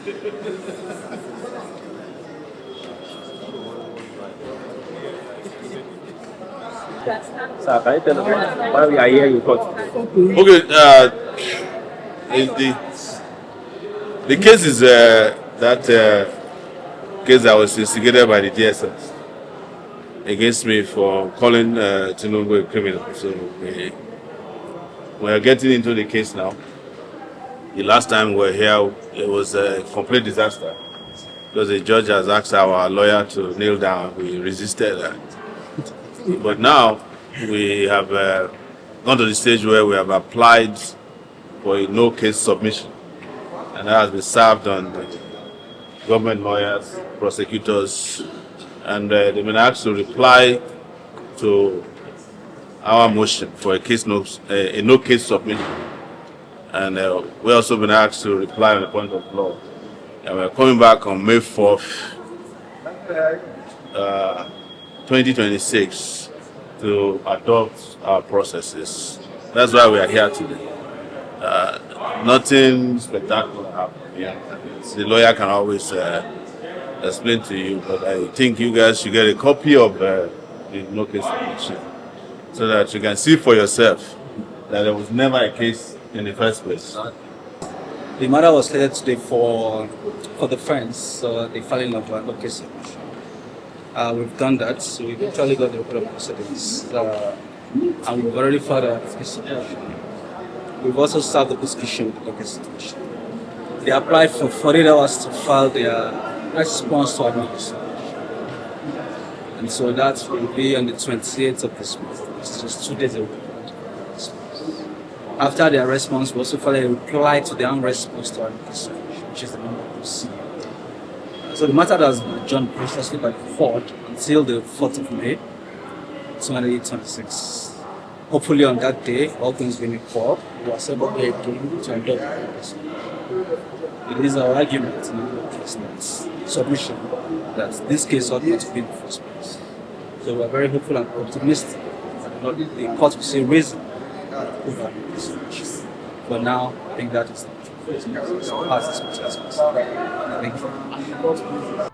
Sir, can you tell us why we are here in court? Okay, the case is that case that was instigated by the DSS against me for calling Tinubu a criminal. So we are getting into the case now. The last time we were here, it was a complete disaster because the judge has asked our lawyer to kneel down. We resisted that. But now we have gone to the stage where we have applied for a no-case submission, and that has been served on government lawyers, prosecutors, and they've been asked to reply to our motion for a no-case submission. And we've also been asked to reply on the point of law. And we're coming back on May 4th, 2026 to adopt our processes. That's why we are here today. Nothing spectacular happened here. The lawyer can always explain to you, but I think you guys should get a copy of the no case submission so that you can see for yourself that there was never a case in the first place. The matter was slated today for the friends, so the filing of no case submission. We've done that, so we've actually got the report of proceedings, and we've already filed a case submission. We've also served the prosecution with the case submission. They applied for 48 hours to file their response to our no case submission. And so that will be on the 28th of this month, which is just 2 days away. After their response, we also filed a reply to their own response to our no case submission, which is the number of C. So the matter has been adjourned precisely by the court until the 4th of May, 2026. Hopefully on that day, all things being equal, we are able to again to adopt the case. It is our argument in the case that submission that this case ought not to be in the first place. So we are very hopeful and optimistic that the court will see reason over this submission. But now, I think that is not true. So pass this much as possible. Thank you.